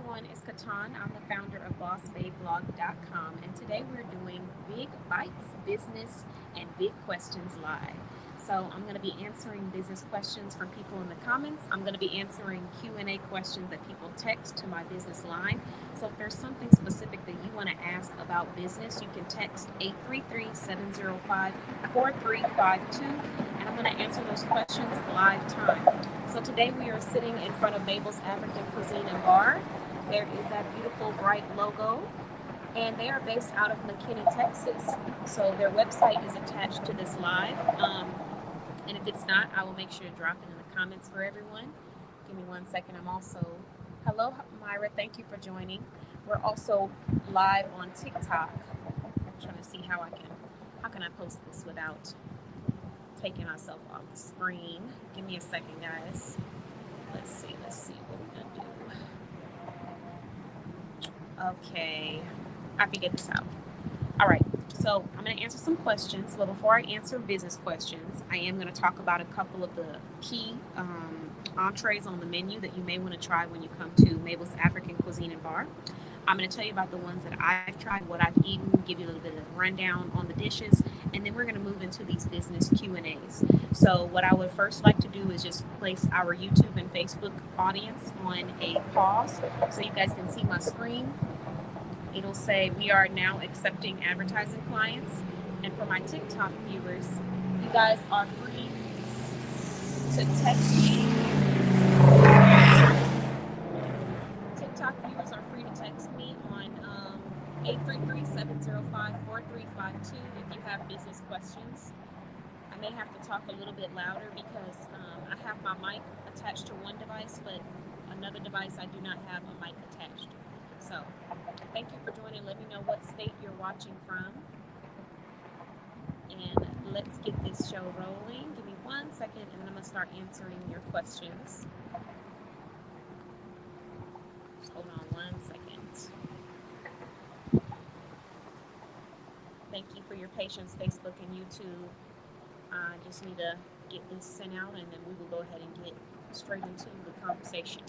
everyone, it's Katan. I'm the founder of BossBabeBlog.com, and today we're doing Big Bites Business and Big Questions Live. So I'm going to be answering business questions from people in the comments. I'm going to be answering Q&A questions that people text to my business line. So if there's something specific that you want to ask about business, you can text 833-705-4352, and I'm going to answer those questions live time. So today we are sitting in front of Mabel's African Cuisine and Bar. There is that beautiful bright logo, and they are based out of McKinney, Texas. So their website is attached to this live, and if it's not, I will make sure to drop it in the comments for everyone. Give me 1 second. I'm also, hello Myra, thank you for joining. We're also live on TikTok. I'm trying to see how can I post this without taking myself off the screen. Give me a second, guys. Let's see what we're gonna do. Okay, I figured this out. All right, so I'm gonna answer some questions. But before I answer business questions, I am gonna talk about a couple of the key entrees on the menu that you may want to try when you come to Mabel's African Cuisine and Bar. I'm going to tell you about the ones that I've tried, what I've eaten, give you a little bit of rundown on the dishes, and then we're going to move into these business Q&As. So what I would first like to do is just place our YouTube and Facebook audience on a pause so you guys can see my screen. It'll say we are now accepting advertising clients. And for my TikTok viewers, you guys are free to text me. TikTok viewers are free to text me on 833-705-4352 if you have business questions. I may have to talk a little bit louder because I have my mic attached to one device, but another device I do not have a mic attached. So thank you for joining. Let me know what state you're watching from. And let's get this show rolling. Give me 1 second, and then I'm going to start answering your questions. Just hold on 1 second. Thank you for your patience, Facebook and YouTube. I just need to get this sent out, and then we will go ahead and get straight into the conversation.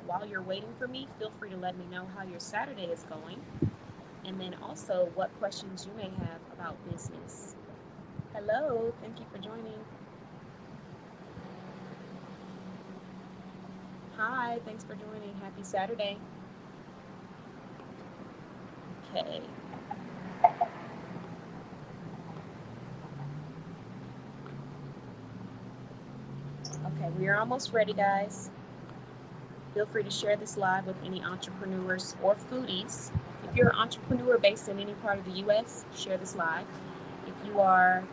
While you're waiting for me, feel free to let me know how your Saturday is going, and then also what questions you may have about business. Hello, thank you for joining. Hi, thanks for joining. Happy Saturday. Okay. Okay, we are almost ready, guys. Feel free to share this live with any entrepreneurs or foodies. If you're an entrepreneur based in any part of the U.S., share this live. If you are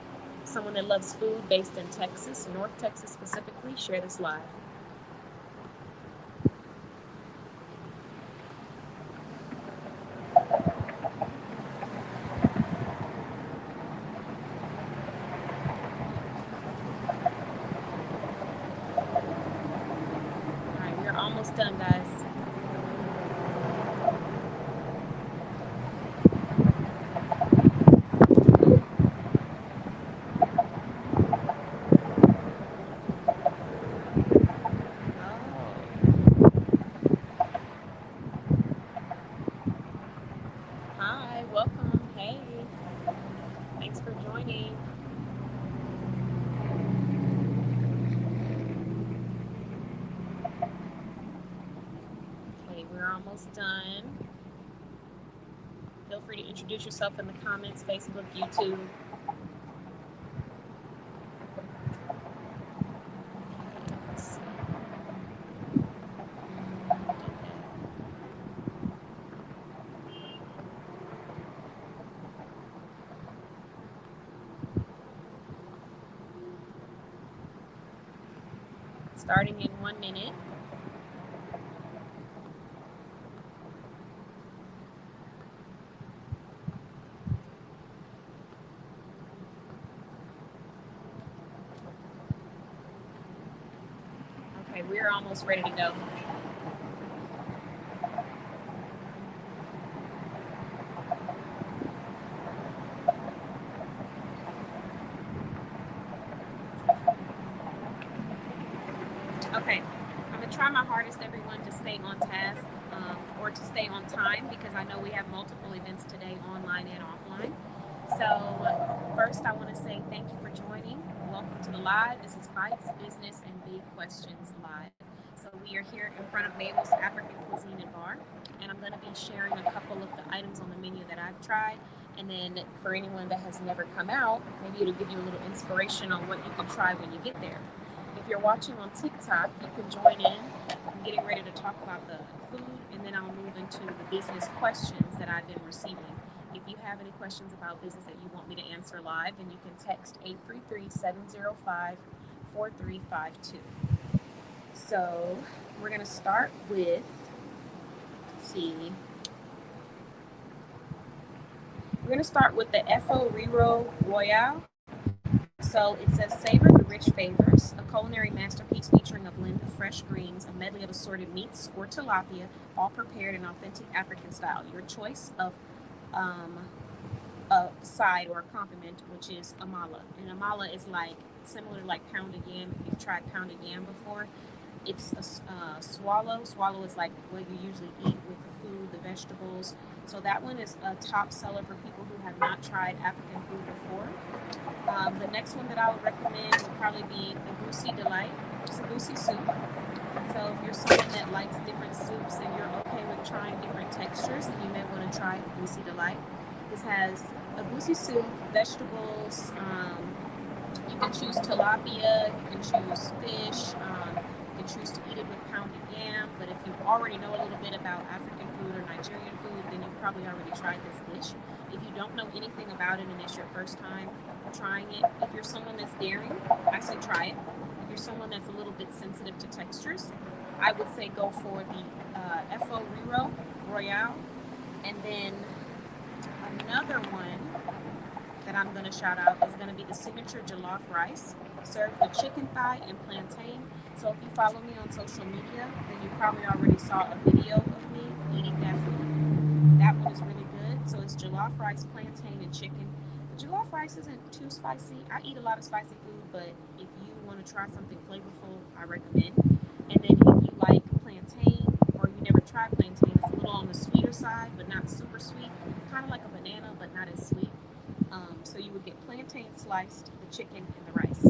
someone that loves food based in Texas, North Texas specifically, share this live. All right, we're almost done, guys. Hi, welcome. Hey, thanks for joining. Okay, we're almost done. Feel free to introduce yourself in the comments, Facebook, YouTube. Starting in 1 minute. Okay, we're almost ready to go. Okay, I'm gonna try my hardest, everyone, to stay on task or to stay on time, because I know we have multiple events today, online and offline. So first, I want to say thank you for joining. Welcome to the live. This is Bites, Business, and Big Questions Live. So we are here in front of Mabel's African Cuisine and Bar, and I'm going to be sharing a couple of the items on the menu that I've tried. And then for anyone that has never come out, maybe it'll give you a little inspiration on what you can try when you get there. If you're watching on TikTok, you can join in. I'm getting ready to talk about the food, and then I'll move into the business questions that I've been receiving. If you have any questions about business that you want me to answer live, then you can text 833-705-4352. So we're going to start with, we're going to start with the Efo Riro Royale. So it says, savor the rich flavors, a culinary masterpiece featuring a blend of fresh greens, a medley of assorted meats or tilapia, all prepared in authentic African style. Your choice of a side or a accompaniment, which is amala. And amala is like similar to like pounded yam. If you've tried pounded yam before, it's a swallow. Swallow is like what you usually eat with the food, the vegetables. So that one is a top seller for people who have not tried African food before. The next one that I would recommend would probably be Egusi Delight. It's a Egusi soup. So if you're someone that likes different soups and you're okay with trying different textures, then you may want to try Egusi Delight. This has Egusi soup, vegetables. You can choose tilapia, you can choose fish, you can choose to eat it with pounded yam. But if you already know a little bit about African food or Nigerian food, then you've probably already tried this dish. If you don't know anything about it and it's your first time trying it, if you're someone that's daring, I say try it. If you're someone that's a little bit sensitive to textures, I would say go for the Efo Riro Royale. And then another one that I'm going to shout out is going to be the signature jollof rice, served with chicken thigh and plantain. So if you follow me on social media, then you probably already saw a video of me eating that food. That one is really good. So it's jollof rice, plantain, and chicken. The jollof rice isn't too spicy. I eat a lot of spicy food, but if you want to try something flavorful, I recommend. And then if you like plantain, or you never tried plantain, it's a little on the sweeter side, but not super sweet. Kind of like a banana, but not as sweet. So you would get plantain sliced, the chicken, and the rice.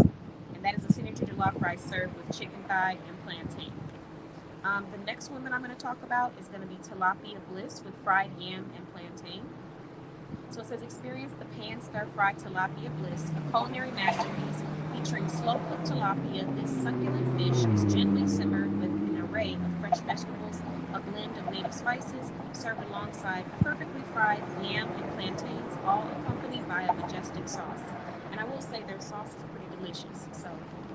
And that is a signature jollof rice served with chicken thigh and plantain. The next one that I'm going to talk about is going to be tilapia bliss with fried yam and plantain. So it says, experience the pan stir-fried tilapia bliss, a culinary masterpiece featuring slow-cooked tilapia. This succulent fish is gently simmered with an array of fresh vegetables, a blend of native spices, served alongside perfectly fried yam and plantains, all accompanied by a majestic sauce. And I will say their sauce is pretty delicious. So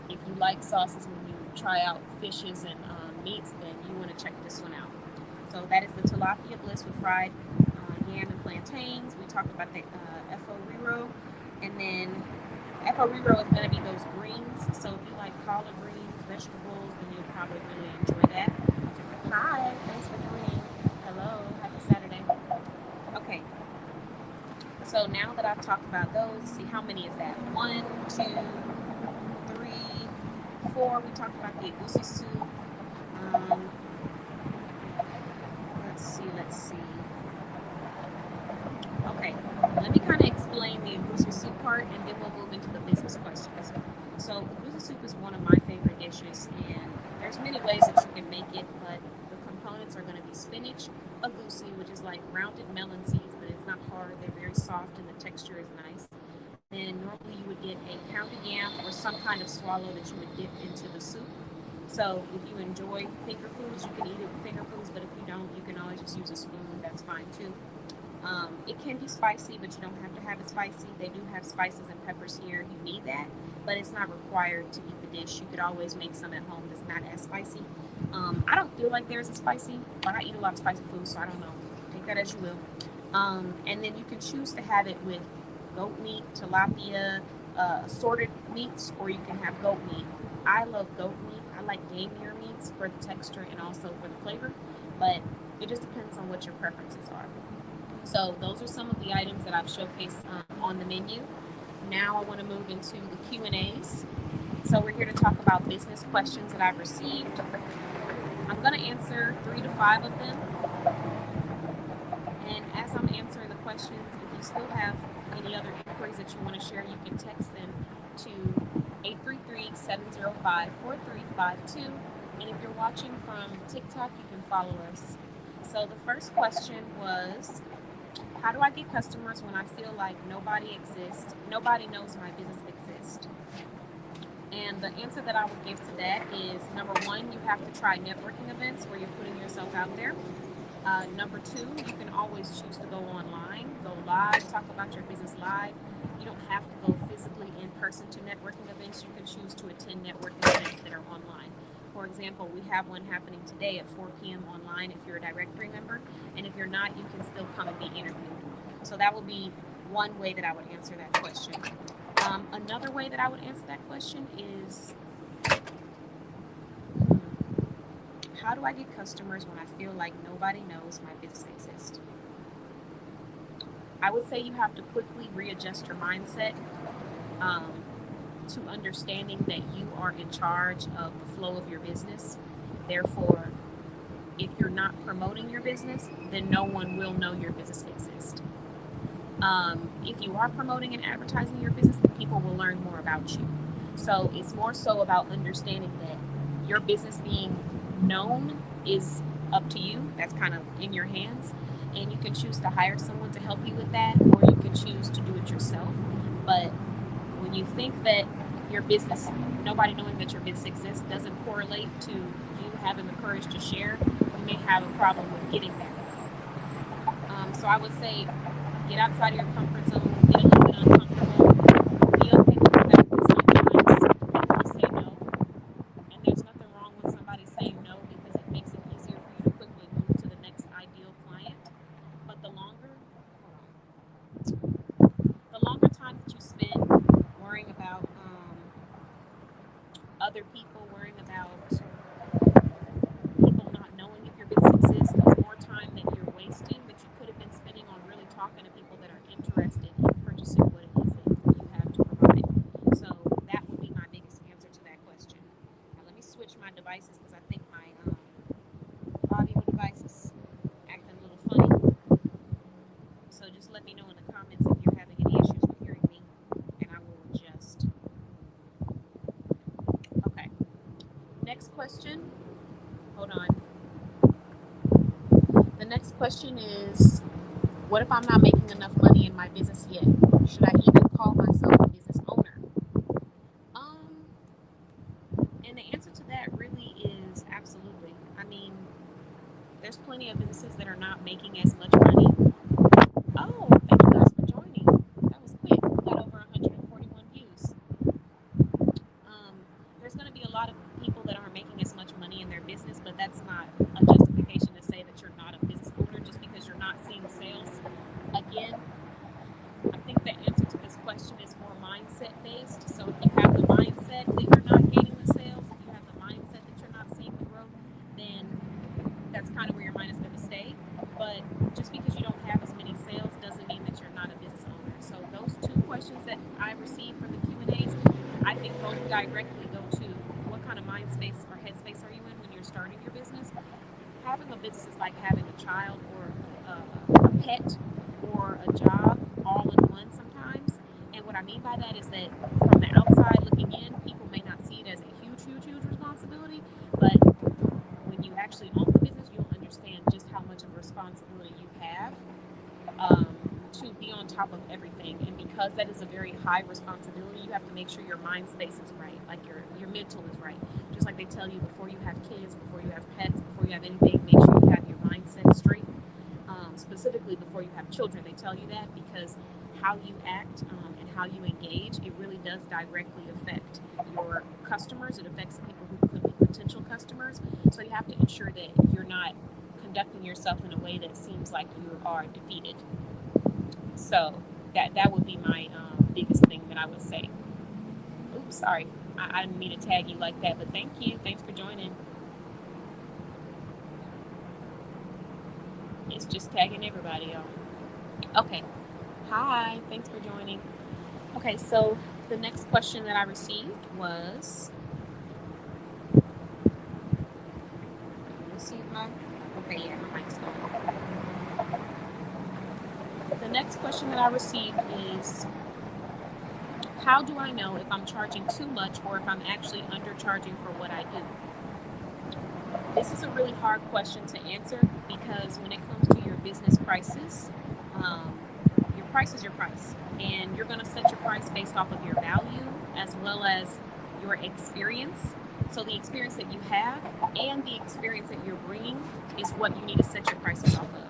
if you like sauces when you try out fishes and meats, then you want to check this one out. So that is the tilapia bliss with fried yam and plantains. We talked about the Efo Riro, and then Efo Riro is going to be those greens. So if you like collard greens, vegetables, then you'll probably really enjoy that. Hi, thanks for joining. Hello, happy Saturday. Okay, so now that I've talked about those, see how many is that? 1, 2, 3, 4. We talked about the Egusi soup. Let's see. Okay, let me kind of explain the Egusi soup part, and then we'll move into the business questions. So Egusi soup is one of my favorite dishes, and there's many ways that you can make it, but the components are going to be spinach, egusi, which is like rounded melon seeds, but it's not hard. They're very soft, and the texture is nice. Then normally you would get a pounded yam or some kind of swallow that you would dip into the soup. So if you enjoy finger foods, you can eat it with finger foods, but if you don't, you can always just use a spoon. That's fine too. It can be spicy, but you don't have to have it spicy. They do have spices and peppers here. You need that, but it's not required to eat the dish. You could always make some at home that's not as spicy. I don't feel like theirs is spicy, but I eat a lot of spicy food, so I don't know. Take that as you will. And then you can choose to have it with goat meat, tilapia, assorted meats, or you can have goat meat. I love goat meat. I like gamier meats for the texture and also for the flavor, but it just depends on what your preferences are. So those are some of the items that I've showcased on the menu. Now I want to move into the Q&As. So we're here to talk about business questions that I've received. I'm going to answer 3 to 5 of them. And as I'm answering the questions, if you still have any other inquiries that you want to share, you can text them to 833-705-4352. And if you're watching from TikTok, you can follow us. So the first question was, how do I get customers when I feel like nobody exists? Nobody knows my business exists. And the answer that I would give to that is, number one, you have to try networking events where you're putting yourself out there. Number two, you can always choose to go online, go live, talk about your business live. You don't have to go physically in person to networking events. You can choose to attend networking events that are online. For example, we have one happening today at 4 p.m. online if you're a directory member. And if you're not, you can still come and be interviewed. So that would be one way that I would answer that question. Another way that I would answer that question is, how do I get customers when I feel like nobody knows my business exists? I would say you have to quickly readjust your mindset to understanding that you are in charge of the flow of your business. Therefore, if you're not promoting your business, then no one will know your business exists. If you are promoting and advertising your business, then people will learn more about you. So it's more so about understanding that your business being known is up to you. That's kind of in your hands. And you can choose to hire someone to help you with that, or you can choose to do it yourself. But when you think that your business, nobody knowing that your business exists, doesn't correlate to you having the courage to share, you may have a problem with getting there. So I would say, get outside of your comfort zone, get a little bit uncomfortable, be okay with the fact that sometimes people say no. And there's nothing wrong with somebody saying no, because it makes it easier for you to quickly move to the next ideal client. But the longer time that you spend worrying about other people, worrying about people not knowing if your business exists, is more time that you're wasting that you could have been spending on really talking to people that are interested in purchasing what it is that you have to provide. So that would be my biggest answer to that question. Now let me switch my devices because I think my audio device is acting a little funny. So just let me know in the comments if you're having any issues with hearing me, and I will adjust. Okay. Next question. Hold on. The next question is, what if I'm not making enough money in my business yet? Should I even call myself a business owner? And the answer to that really is absolutely. I mean, there's plenty of businesses that are not making as much money. Oh, thank you guys for joining. That was quick. We got over 141 views. There's going to be a lot of people that aren't making as much money in their business, but that's not a justification to say that you're not a business owner just because you're not seeing sales. Again, I think the answer to this question is more mindset based. So if you have the mindset that you're not gaining the sales, if you have the mindset that you're not seeing the growth, then that's kind of where your mind is going to stay. But just because you don't have as many sales doesn't mean that you're not a business owner. So those two questions that I received from the Q&As, I think both directly go to what kind of mind space or headspace are you in when you're starting your business. Having a business is like having a child or a pet or a job all in one sometimes. And what I mean by that is that from the outside looking in, people may not see it as a huge responsibility, but when you actually own the business, you'll understand just how much of a responsibility you have to be on top of everything. And because that is a very high responsibility, you have to make sure your mind space is right, like your mental is right. Just like they tell you before you have kids, before you have pets, before you have anything, make sure you have your mindset straight. Specifically before you have children, they tell you that because how you act and how you engage, it really does directly affect your customers. It affects the people who could be potential customers. So you have to ensure that you're not conducting yourself in a way that seems like you are defeated. So that would be my biggest thing that I would say. Oops, sorry. I didn't mean to tag you like that, but thank you. Thanks for joining. It's just tagging everybody, y'all. Okay. Hi. Thanks for joining. Okay, so the next question that I received was, No? Okay, yeah, my mic's going. The next question that I received is, how do I know if I'm charging too much or if I'm actually undercharging for what I do? This is a really hard question to answer because when it comes to your business prices, um, your price is your price, and you're going to set your price based off of your value as well as your experience. So the experience that you have and the experience that you're bringing is what you need to set your prices off of.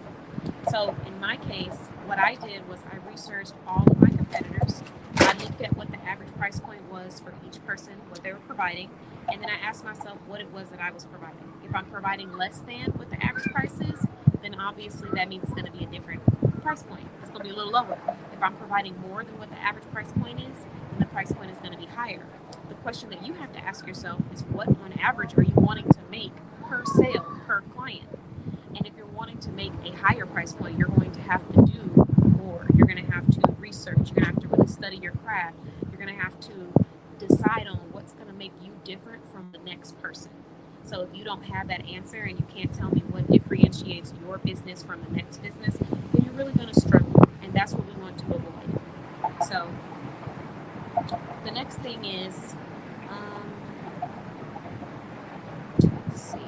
So in my case, what I did was I researched all of my competitors. I looked at what the average price point was for each person, what they were providing, and then I asked myself what it was that I was providing. If I'm providing less than what the average price is, then obviously that means it's going to be a different price point. It's going to be a little lower. If I'm providing more than what the average price point is, then the price point is going to be higher. The question that you have to ask yourself is, what on average are you wanting to make per sale, per client? And if you're wanting to make a higher price point, you're going to have to do more. You're going to have to research. You're going to have to really study your craft. You're going to have to decide on what's going to make you different from the next person. So if you don't have that answer and you can't tell me what differentiates your business from the next business, then you're really going to struggle. And that's what we want to avoid. So the next thing is, let's see.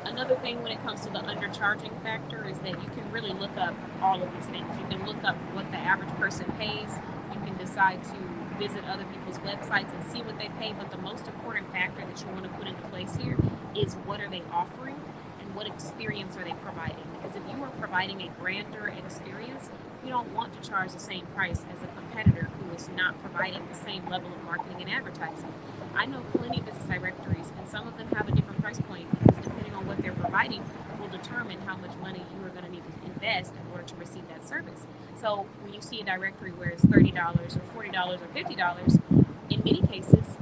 Another thing when it comes to the undercharging factor is that you can really look up all of these things. You can look up what the average person pays. You can decide to visit other people's websites and see what they pay. But the most important factor that you want to put into place here is, what are they offering and what experience are they providing? Because if you are providing a grander experience, you don't want to charge the same price as a competitor who is not providing the same level of marketing and advertising. I know plenty of business directories, and some of them have a different price point because depending on what they're providing will determine how much money you are going to need to invest in order to receive that service. So when you see a directory where it's $30 or $40 or $50, in many cases,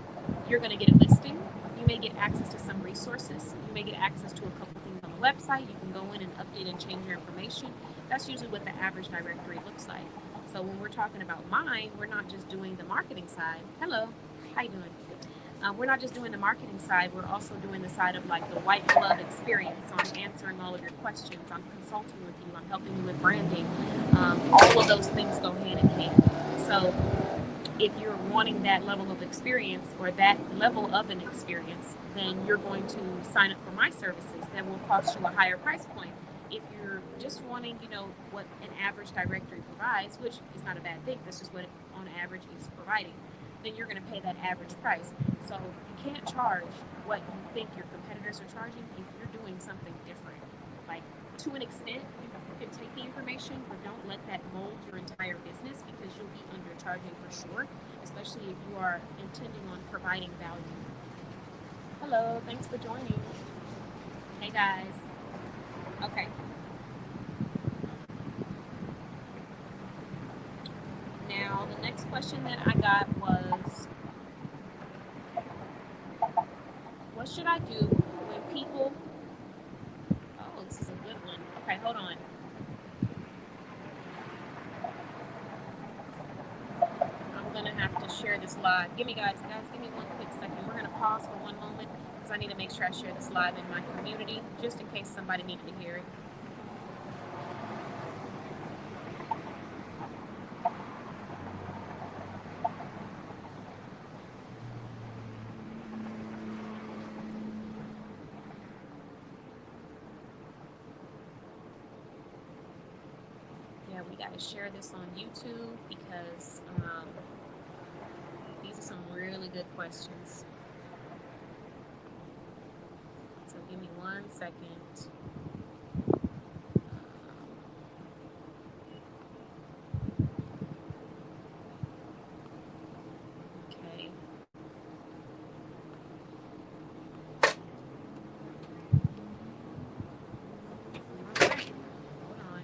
you're going to get a listing. You may get access to some resources. You may get access to a couple things on the website. You can go in and update and change your information. That's usually what the average directory looks like. So when we're talking about mine, we're not just doing the marketing side. Hello, how you doing? We're not just doing the marketing side, we're also doing the side of like the white glove experience on answering all of your questions, on consulting with you, on helping you with branding. All of those things go hand in hand. So if you're wanting that level of experience or that level of an experience, then you're going to sign up for my services that will cost you a higher price point. If you're just wanting, what an average directory provides, which is not a bad thing, that's just what it, on average, is providing, then you're going to pay that average price. So you can't charge what you think your competitors are charging if you're doing something different. Like, to an extent, you can take the information, but don't let that mold your entire business, because you'll be undercharging for sure, especially if you are intending on providing value. Hello, thanks for joining. Hey guys. Okay. Now, the next question that I got was, what should I do when people... Oh, this is a good one. Okay, hold on. I'm going to have to share this live. Give me one quick second. We're going to pause for one moment because I need to make sure I share this live in my community, just in case somebody needed to hear it. Yeah, we got to share this on YouTube because these are some really good questions. So give me 1 second. Okay. All right. Hold on.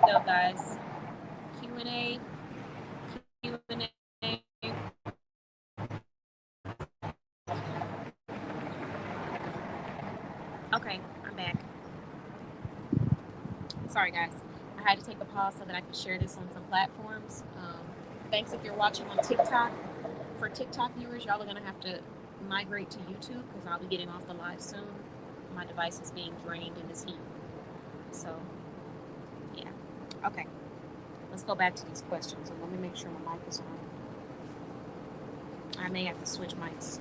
go, guys. Q&A. Q&A. Okay, I'm back. Sorry, guys. I had to take a pause so that I could share this on some platforms. Thanks if you're watching on TikTok. For TikTok viewers, y'all are going to have to migrate to YouTube because I'll be getting off the live soon. My device is being drained in this heat. So, yeah. Okay. Let's go back to these questions. And let me make sure my mic is on. I may have to switch mics.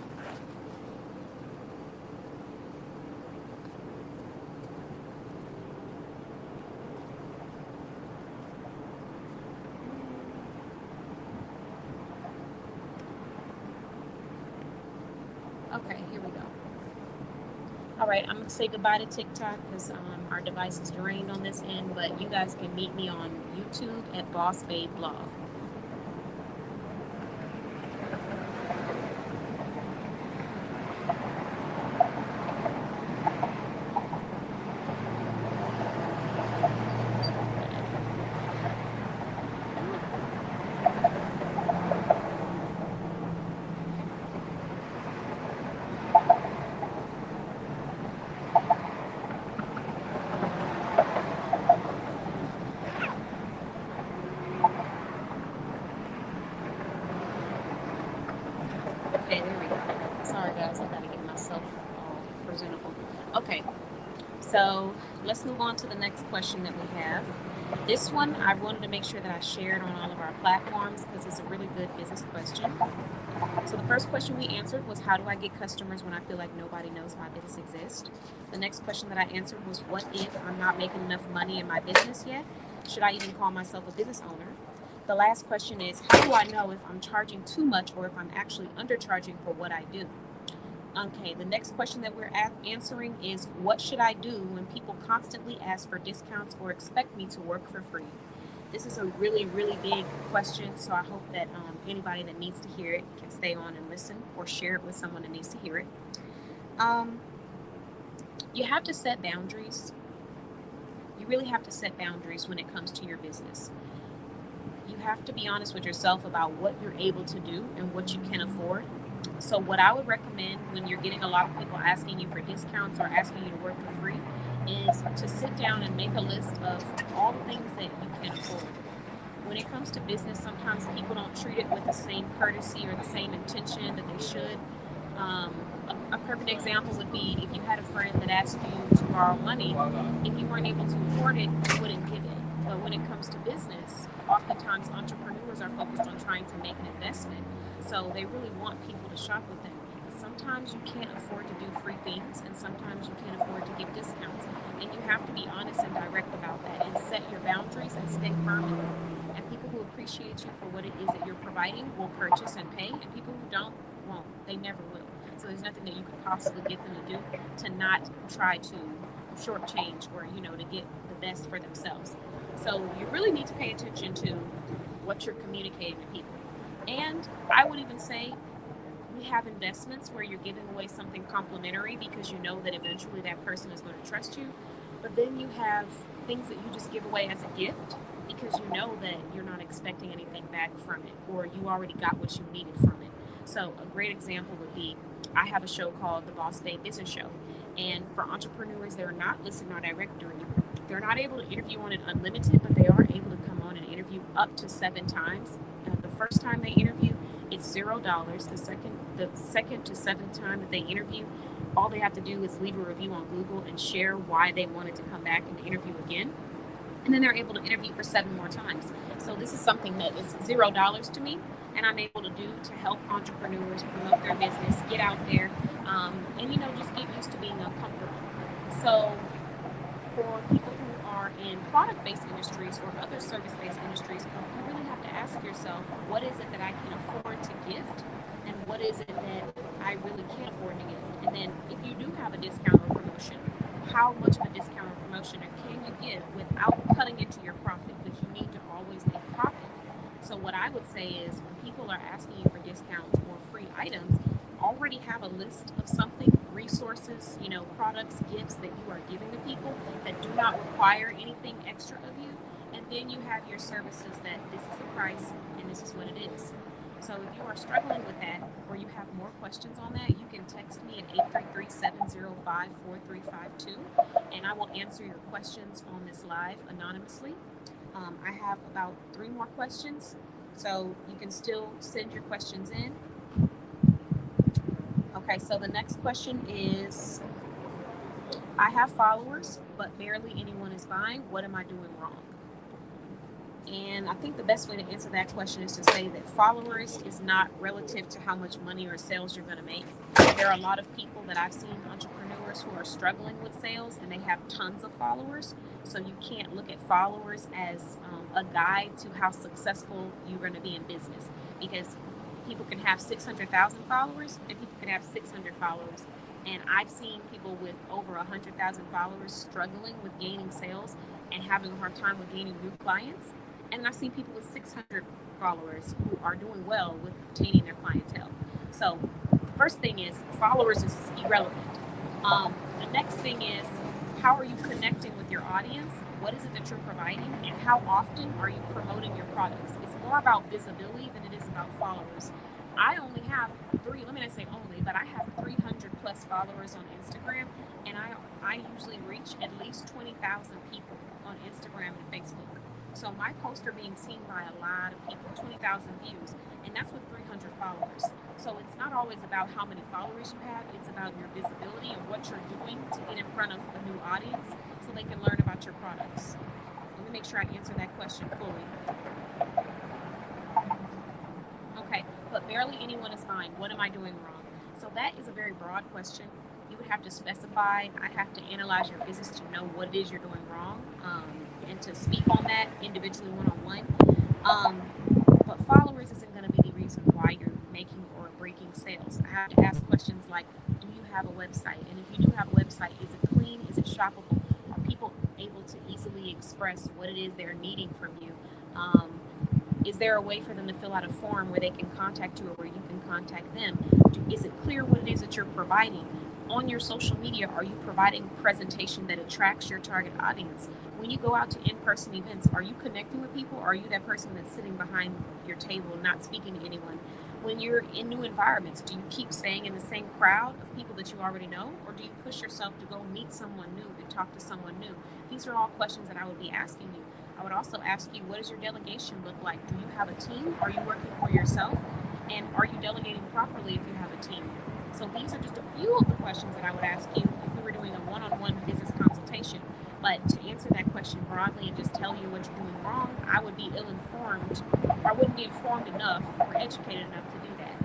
Okay, here we go. All right, I'm going to say goodbye to TikTok because our device is drained on this end, but you guys can meet me on YouTube at Boss Babe Blog. Okay, there we go. Sorry, guys, I gotta get myself presentable. Okay, so let's move on to the next question that we have. This one, I wanted to make sure that I shared on all of our platforms because it's a really good business question. So the first question we answered was, how do I get customers when I feel like nobody knows my business exists? The next question that I answered was, what if I'm not making enough money in my business yet? Should I even call myself a business owner? The last question is, how do I know if I'm charging too much or if I'm actually undercharging for what I do? Okay, the next question that we're answering is, what should I do when people constantly ask for discounts or expect me to work for free? This is a really, really big question, so I hope that anybody that needs to hear it can stay on and listen or share it with someone that needs to hear it. You have to set boundaries. You really have to set boundaries when it comes to your business. You have to be honest with yourself about what you're able to do and what you can afford. So what I would recommend when you're getting a lot of people asking you for discounts or asking you to work for free is to sit down and make a list of all the things that you can afford. When it comes to business, sometimes people don't treat it with the same courtesy or the same intention that they should. A perfect example would be if you had a friend that asked you to borrow money. If you weren't able to afford it, you wouldn't give it. But when it comes to business, oftentimes entrepreneurs are focused on trying to make an investment. So they really want people to shop with them. Sometimes you can't afford to do free things, and sometimes you can't afford to give discounts. And you have to be honest and direct about that and set your boundaries and stay firm in them. And people who appreciate you for what it is that you're providing will purchase and pay, and people who don't won't. They never will. So there's nothing that you could possibly get them to do to not try to shortchange or, to get the best for themselves. So you really need to pay attention to what you're communicating to people. And I would even say we have investments where you're giving away something complimentary because you know that eventually that person is going to trust you. But then you have things that you just give away as a gift because you know that you're not expecting anything back from it, or you already got what you needed from it. So a great example would be, I have a show called The Boss Babe Business Show. And for entrepreneurs that are not listed in our directory, they're not able to interview on it unlimited, but they are able to come on and interview up to 7 times. The first time they interview, it's $0. The second to 7th time that they interview, all they have to do is leave a review on Google and share why they wanted to come back and interview again. And then they're able to interview for 7 more times. So this is something that is $0 to me, and I'm able to do to help entrepreneurs promote their business, get out there, and just get used to being uncomfortable. So for people who are in product-based industries or other service-based industries, you really have to ask yourself, what is it that I can afford to gift, and what is it that I really can't afford to give? And then if you do have a discount or promotion, how much of a discount or promotion can you give without cutting into your profit? Because you need to always make a profit. So what I would say is, when people are asking you for discounts or free items, already have a list of something, resources, products, gifts that you are giving to people that do not require anything extra of you, and Then you have your services that this is the price and this is what it is. So if you are struggling with that or you have more questions on that, you can text me at 833-705-4352 and I will answer your questions on this live anonymously. I have about 3 more questions, so you can still send your questions in. Okay, so the next question is, I have followers, but barely anyone is buying. What am I doing wrong? And I think the best way to answer that question is to say that followers is not relative to how much money or sales you're going to make. There are a lot of people that I've seen, entrepreneurs who are struggling with sales and they have tons of followers. So you can't look at followers as a guide to how successful you're going to be in business, because people can have 600,000 followers and people can have 600 followers. And I've seen people with over 100,000 followers struggling with gaining sales and having a hard time with gaining new clients. And I've seen people with 600 followers who are doing well with obtaining their clientele. So the first thing is followers is irrelevant. The next thing is, how are you connecting with your audience? What is it that you're providing? And how often are you promoting your products? It's more about visibility than it is about followers. I only have let me not say only, but I have 300 plus followers on Instagram, and I usually reach at least 20,000 people on Instagram and Facebook. So my posts are being seen by a lot of people, 20,000 views, and that's with 300 followers. So it's not always about how many followers you have, it's about your visibility and what you're doing to get in front of a new audience so they can learn about your products. Let me make sure I answer that question fully. Okay, but barely anyone is buying. What am I doing wrong? So that is a very broad question. You would have to specify. I'd have to analyze your business to know what it is you're doing wrong, and to speak on that individually one-on-one. But followers isn't going to be the reason why you're making or breaking sales. I have to ask questions like, do you have a website? And if you do have a website, is it clean? Is it shoppable? Are people able to easily express what it is they're needing from you? Is there a way for them to fill out a form where they can contact you or where you can contact them? Is it clear what it is that you're providing? On your social media, are you providing presentation that attracts your target audience? When you go out to in-person events, are you connecting with people? Or are you that person that's sitting behind your table, not speaking to anyone? When you're in new environments, do you keep staying in the same crowd of people that you already know? Or do you push yourself to go meet someone new, to talk to someone new? These are all questions that I would be asking you. I would also ask you, what does your delegation look like? Do you have a team? Are you working for yourself? And are you delegating properly if you have a team? So these are just a few of the questions that I would ask you if we were doing a one-on-one business consultation. But to answer that question broadly and just tell you what you're doing wrong, I would be ill-informed, or I wouldn't be informed enough or educated enough to do that.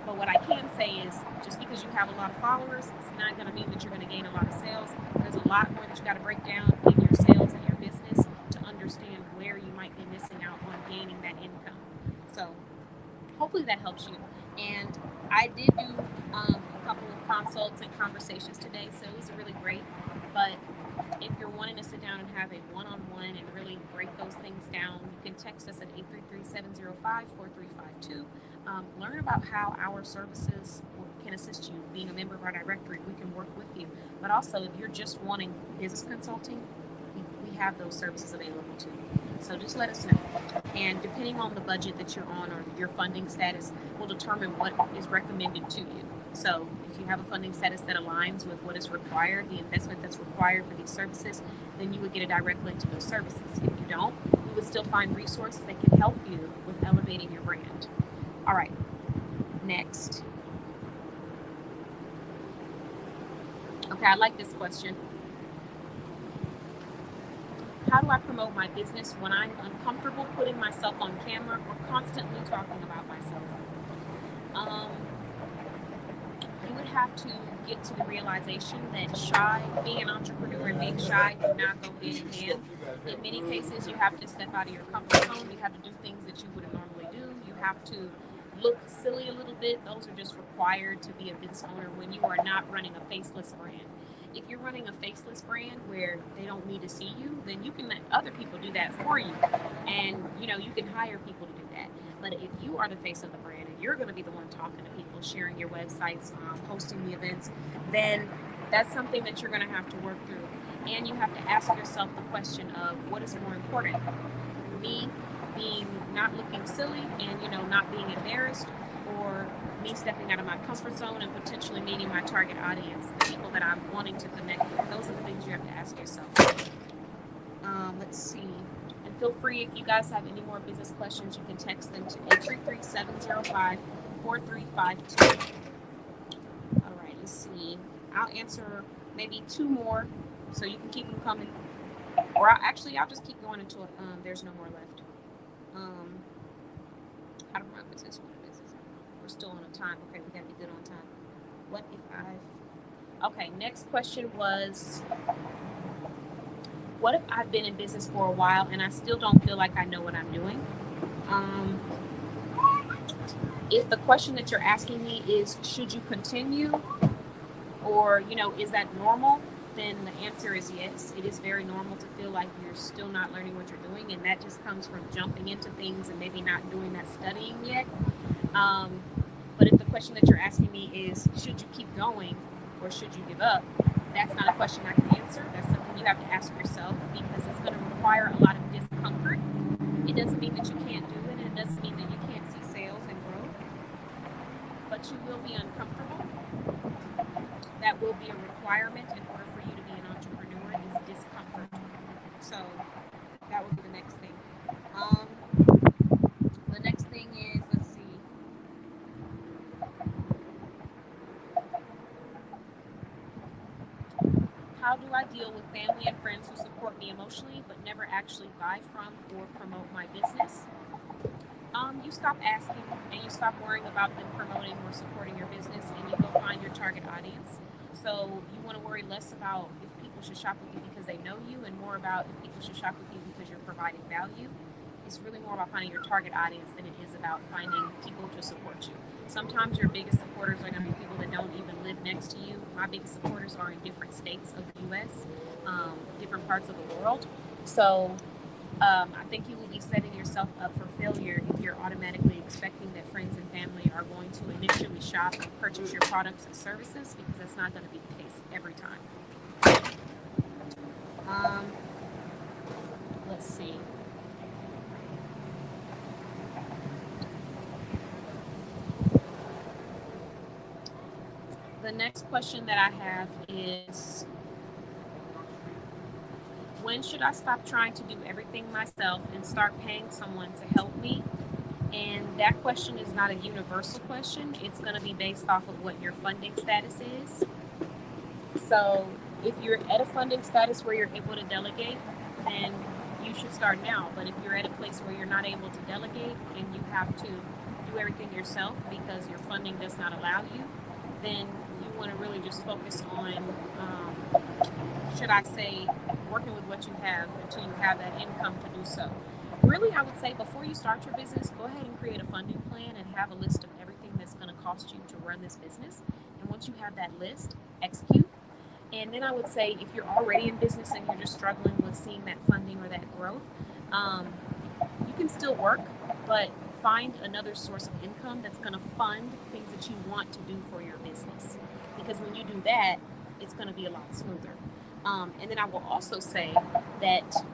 But what I can say is, just because you have a lot of followers, it's not going to mean that you're going to gain a lot of sales. There's a lot more that you got to break down in your sales and your business to understand where you might be missing out on gaining that income. So hopefully that helps you. And I did do a couple of consults and conversations today, so it was really great. But if you're wanting to sit down and have a one-on-one and really break those things down, you can text us at 833-705-4352. Learn about how our services can assist you. Being a member of our directory, we can work with you. But also, if you're just wanting business consulting, we have those services available too. So just let us know. And depending on the budget that you're on or your funding status will determine what is recommended to you. So if you have a funding status that aligns with what is required, the investment that's required for these services, then you would get a direct link to those services. If you don't, you would still find resources that can help you with elevating your brand. All right, next. Okay, I like this question. How do I promote my business when I'm uncomfortable putting myself on camera or constantly talking about myself? You would have to get to the realization that being an entrepreneur and being shy do not go hand in hand. In many cases, you have to step out of your comfort zone. You have to do things that you wouldn't normally do. You have to look silly a little bit. Those are just required to be a business owner when you are not running a faceless brand. If you're running a faceless brand where they don't need to see you, then you can let other people do that for you. And, you can hire people to do that. But if you are the face of the brand and you're going to be the one talking to people, sharing your websites, hosting the events, then that's something that you're going to have to work through. And you have to ask yourself the question of what is more important, me being not looking silly and not being embarrassed, or me stepping out of my comfort zone and potentially meeting my target audience, the people that I'm wanting to connect with. Those are the things you have to ask yourself. Let's see. And feel free, if you guys have any more business questions, you can text them to 833-705-4352. All right, let's see. I'll answer maybe 2 more, so you can keep them coming. Or I'll just keep going until there's no more left. How to run business with business. We're still on time. Okay, we gotta be good on time. What if okay, next question was, what if I've been in business for a while and I still don't feel like I know what I'm doing? If the question that you're asking me is, should you continue, or is that normal, then the answer is yes. It is very normal to feel like you're still not learning what you're doing, and that just comes from jumping into things and maybe not doing that studying yet. But if the question that you're asking me is, should you keep going or should you give up, that's not a question I can answer. That's something you have to ask yourself, because it's going to require a lot of discomfort. It doesn't mean that you can't do it, and it doesn't mean that you can't see sales and growth, but you will be uncomfortable. That will be a requirement in order for you to be an entrepreneur, is discomfort. So that would be the next thing. The next thing is, let's see. How do I deal with family and friends who support me emotionally but never actually buy from or promote my business? You stop asking and you stop worrying about them promoting or supporting your business, and you go find your target audience. So you want to worry less about if people should shop with you because they know you, and more about if people should shop with you because you're providing value. It's really more about finding your target audience than it is about finding people to support you. Sometimes your biggest supporters are going to be people that don't even live next to you. My biggest supporters are in different states of the U.S., different parts of the world. So I think you will be setting yourself up for failure if you're automatically expecting that friends and family are going to initially shop and purchase your products and services, because that's not going to be the case every time. Let's see. The next question that I have is, when should I stop trying to do everything myself and start paying someone to help me? And that question is not a universal question. It's going to be based off of what your funding status is. So if you're at a funding status where you're able to delegate, then you should start now. But if you're at a place where you're not able to delegate and you have to do everything yourself because your funding does not allow you, then you want to really just focus on, should I say, working with what you have until you have that income to do so. Really, I would say before you start your business, go ahead and create a funding plan and have a list of everything that's going to cost you to run this business. And once you have that list, execute. And then I would say, if you're already in business and you're just struggling with seeing that funding or that growth, you can still work, but find another source of income that's going to fund things that you want to do for your business. Because when you do that, it's going to be a lot smoother. And then I will also say that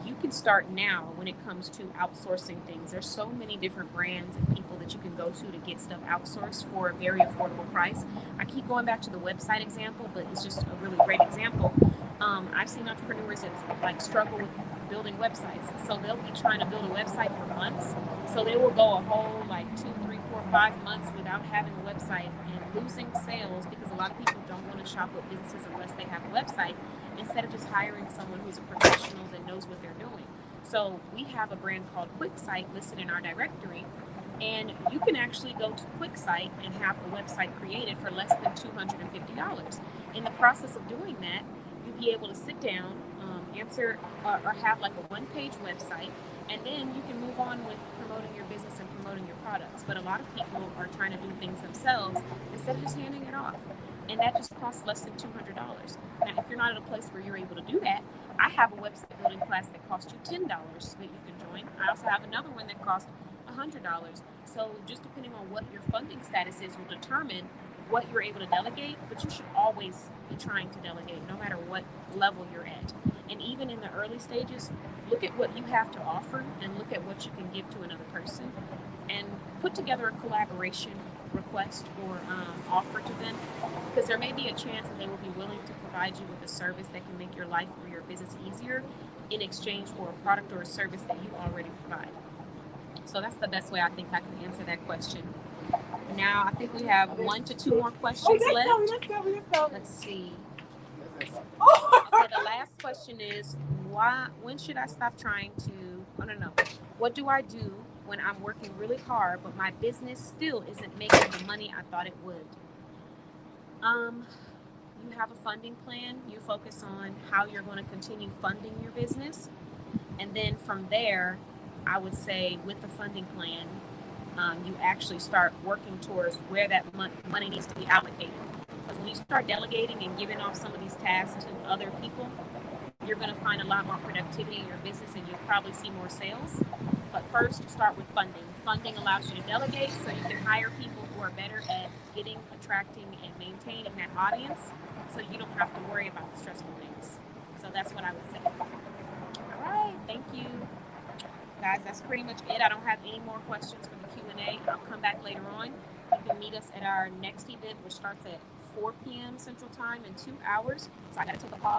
you can start now when it comes to outsourcing things. There's so many different brands and people that you can go to get stuff outsourced for a very affordable price. I keep going back to the website example, but it's just a really great example. I've seen entrepreneurs that struggle with building websites. So they'll be trying to build a website for months. So they will go a whole 2, 3, 4, 5 months without having a website and losing sales, because a lot of people don't want to shop with businesses unless they have a website, instead of just hiring someone who's a professional that knows what they're doing. So we have a brand called QuickSite listed in our directory, and you can actually go to QuickSite and have a website created for less than $250. In the process of doing that, you'll be able to sit down, answer or have a one-page website, and then you can move on with promoting your business and promoting your products. But a lot of people are trying to do things themselves instead of just handing it off. And that just costs less than $200. Now, if you're not at a place where you're able to do that, I have a website building class that costs you $10 that you can join. I also have another one that costs $100. So just depending on what your funding status is will determine what you're able to delegate, but you should always be trying to delegate no matter what level you're at. And even in the early stages, look at what you have to offer and look at what you can give to another person and put together a collaboration request or offer to them, because there may be a chance that they will be willing to provide you with a service that can make your life or your business easier in exchange for a product or a service that you already provide. So that's the best way I think I can answer that question. Now I think we have 1 to 2 more questions left. Let's see. Okay, the last question is, when should I stop trying to, I don't know, what do I do when I'm working really hard but my business still isn't making the money I thought it would? You have a funding plan. You focus on how you're going to continue funding your business, and then from there, I would say with the funding plan, you actually start working towards where that money needs to be allocated. Because when you start delegating and giving off some of these tasks to other people, you're going to find a lot more productivity in your business and you'll probably see more sales. But first, start with funding. Funding allows you to delegate so you can hire people who are better at getting, attracting, and maintaining that audience so you don't have to worry about the stressful things. So that's what I would say. All right, thank you. Guys, that's pretty much it. I don't have any more questions for the Q&A. I'll come back later on. You can meet us at our next event, which starts at 4 p.m. Central Time in 2 hours. So I got to take a pause.